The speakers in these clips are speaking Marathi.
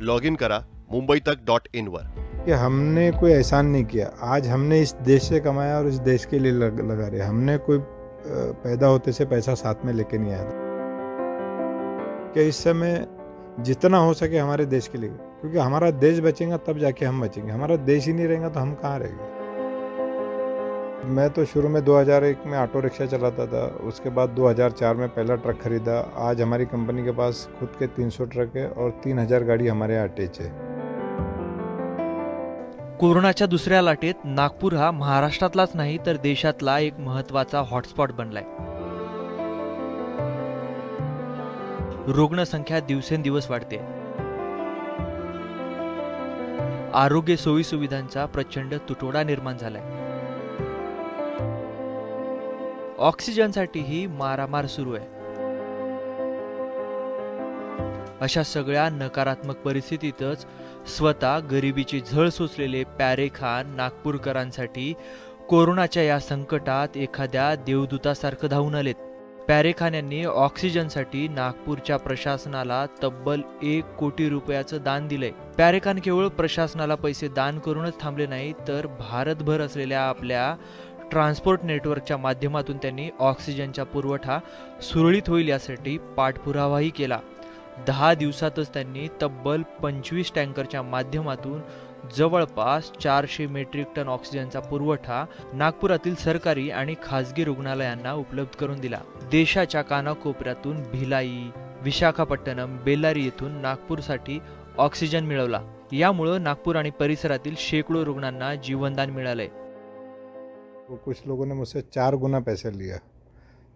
लॉग इन करा मुंबईतक.in वर। कि हमने कोई एहसान नहीं किया, आज हमने इस देश से कमाया और इस देश के लिए लगा रहे। हमने कोई पैदा होते से पैसा साथ में लेके नहीं आया था कि इस समय जितना हो सके हमारे देश के लिए, क्योंकि हमारा देश बचेगा तब जाके हम बचेंगे। हमारा देश ही नहीं रहेगा तो हम कहाँ रहेंगे। मैं तो शुरू में 2001 में ऑटो रिक्शा चलाता था, उसके बाद 2004 में पहला ट्रक खरीदा। आज हमारी कंपनी के पास खुद के 300 ट्रक है और 3000 गाड़ी हमारे यहाँ अटैच है। कोरोनाच्या दुसऱ्या लाटेत नागपूर हा महाराष्ट्रातलाच नाही तर देशातला एक महत्त्वाचा हॉटस्पॉट बनलाय। रुग्णसंख्या दिवसेंदिवस वाढते। आरोग्य सोयी सुविधांचा प्रचंड तुटवडा निर्माण झालाय। ऑक्सिजनसाठीही मारामार सुरू आहे। अशा सगळ्या नकारात्मक परिस्थितीतच स्वतः गरिबीची झळ सोसलेले प्यारे खान नागपूरकरांसाठी कोरोनाच्या या संकटात एखाद्या देवदूतासारखं धावून आलेत। प्यारे खान यांनी ऑक्सिजनसाठी नागपूरच्या प्रशासनाला तब्बल 1 कोटी रुपयाचं दान दिलंय। प्यारे खान केवळ प्रशासनाला पैसे दान करूनच थांबले नाही, तर भारतभर असलेल्या आपल्या ट्रान्सपोर्ट नेटवर्कच्या माध्यमातून त्यांनी ऑक्सिजनचा पुरवठा सुरळीत होईल यासाठी पाठपुरावाही केला। 10 दिवसातच त्यांनी तब्बल 25 टँकरच्या माध्यमातून जवळपास 400 मेट्रिक टन ऑक्सिजनचा पुरवठा नागपुरातील सरकारी आणि खासगी रुग्णालयांना उपलब्ध करून दिला। देशाच्या कानाकोपऱ्यातून भिलाई, विशाखापट्टणम, बेल्लारी येथून नागपूरसाठी ऑक्सिजन मिळवला। यामुळे नागपूर आणि परिसरातील शेकडो रुग्णांना जीवनदान मिळाले। कुछ लोगों ने मुझसे 4 गुना पैसे लिया,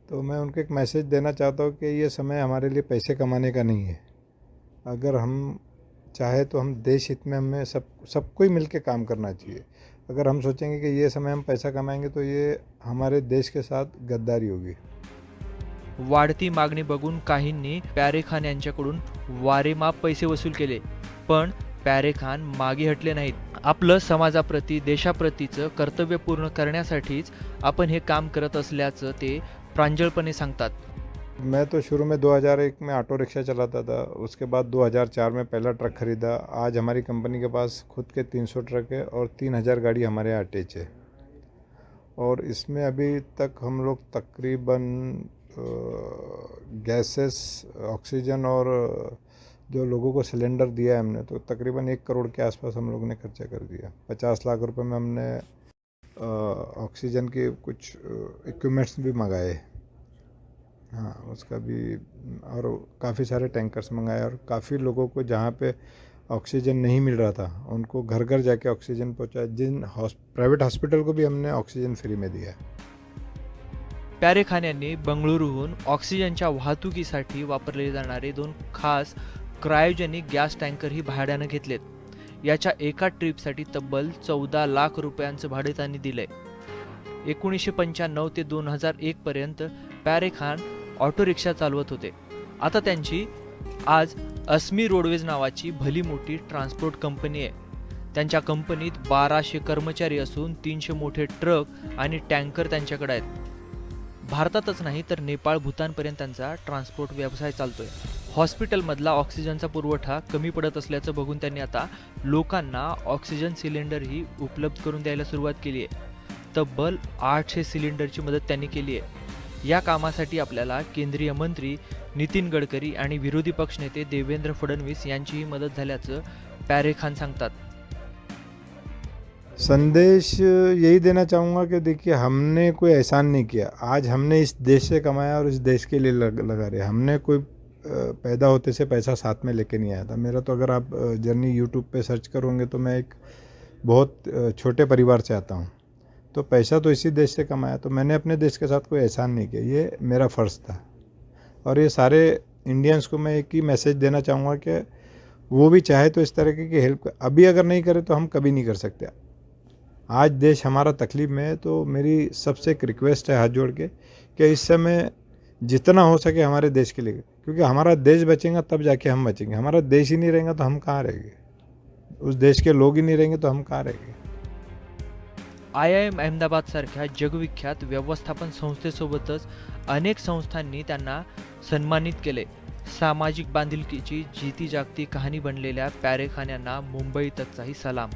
तो मैं उनको एक मैसेज देना चाहता हूँ कि ये समय हमारे लिए पैसे कमाने का नहीं है। अगर हम चाहे तो हम देश हित में हमें सबको ही मिलके काम करना चाहिए। अगर हम सोचेंगे कि ये समय हम पैसा कमाएंगे तो ये हमारे देश के साथ गद्दारी होगी। वाढती मागणी बघून काहींनी प्यारे खान यांच्याकडून वारेमाप पैसे वसूल केले, पण प्यारे खान मागे हटले नाहीत। आपलं समाजाप्रती, देशाप्रतीचं कर्तव्य पूर्ण करण्यासाठीच आपण हे काम करत असल्याचं ते प्रांजळपणे सांगतात। मैं तो शुरू में 2001 में ऑटो रिक्शा चलाता था, उसके बाद 2004 में पहला ट्रक खरीदा। आज हमारी कंपनी के पास खुद के 300 ट्रक है और 3000 गाड़ी हमारे यहाँ अटैच है। और इसमें अभी तक हम लोग तकरीबन गैसेस, ऑक्सीजन और जो लोगों को सिलेंडर दिया है हमने, तो तकरीबन 1 करोड़ के आसपास हम लोगों ने खर्चा कर दिया। 50 लाख रुपए में हमने ऑक्सीजन के कुछ इक्विपमेंट्स भी मंगाए। हाँ, उसका भी, और काफ़ी सारे टैंकर्स मंगाए और काफ़ी लोगों को जहाँ पे ऑक्सीजन नहीं मिल रहा था उनको घर घर जाके ऑक्सीजन पहुँचाया। जिन प्राइवेट हॉस्पिटल को भी हमने ऑक्सीजन फ्री में दिया। प्यारे खान यांनी बंगळुरूहून ऑक्सिजनच्या वाहतुकीसाठी वापरले जाणारे 2 खास क्रायोजेनिक गॅस टँकरही भाड्यानं घेतलेत। याच्या एका ट्रिपसाठी तब्बल 14 लाख रुपयांचं भाडे त्यांनी दिलंय। 1995 ते 2001 पर्यंत प्यारे खान ऑटो रिक्षा चालवत होते। आता त्यांची आज अस्मी रोडवेज नावाची भली मोठी ट्रान्सपोर्ट कंपनी आहे। त्यांच्या कंपनीत 1200 कर्मचारी असून 300 मोठे ट्रक आणि टँकर त्यांच्याकडे आहेत। भारतातच नाही तर नेपाळ, भूतानपर्यंत त्यांचा ट्रान्सपोर्ट व्यवसाय चालतोय। हॉस्पिटलमधला ऑक्सिजनचा पुरवठा कमी पडत असल्याचं बघून त्यांनी आता लोकांना ऑक्सिजन सिलेंडरही उपलब्ध करून द्यायला सुरुवात केली आहे। तब्बल 800 सिलेंडरची मदत त्यांनी केली आहे। या कामासाठी आपल्याला केंद्रीय मंत्री नितीन गडकरी आणि विरोधी पक्षनेते देवेंद्र फडणवीस यांचीही मदत झाल्याचं प्यारे खान सांगतात। संदेश यही देना चाहूँगा कि देखिए, हमने कोई एहसान नहीं किया, आज हमने इस देश से कमाया और इस देश के लिए लगा रहे। हमने कोई पैदा होते से पैसा साथ में लेके नहीं आया था। मेरा तो अगर आप जर्नी यूट्यूब पे सर्च करोगे तो मैं एक बहुत छोटे परिवार से आता हूँ, तो पैसा तो इसी देश से कमाया। तो मैंने अपने देश के साथ कोई एहसान नहीं किया, ये मेरा फ़र्ज़ था। और ये सारे इंडियंस को मैं एक ही मैसेज देना चाहूँगा कि वो भी चाहे तो इस तरह की हेल्प अभी अगर नहीं करे तो हम कभी नहीं कर सकते। आज देश हमारा तकलीफ़ में है, तो मेरी सबसे एक रिक्वेस्ट है हाथ जोड़ के कि इस समय जितना हो सके हमारे देश के लिए, क्योंकि हमारा देश बचेगा तब जाके हम बचेंगे। हमारा देश ही नहीं रहेगा तो हम कहाँ रहेंगे। उस देश के लोग ही नहीं रहेंगे तो हम कहाँ रहेंगे। IIM अहमदाबाद सारख्या जगविख्यात व्यवस्थापन संस्थेसोबतच अनेक संस्थांनी त्यांना सन्मानित केले। सामाजिक बांधिलकीची जिती जागती कहाणी बनलेल्या प्यारेखान्यांना मुंबई तकचाही सलाम.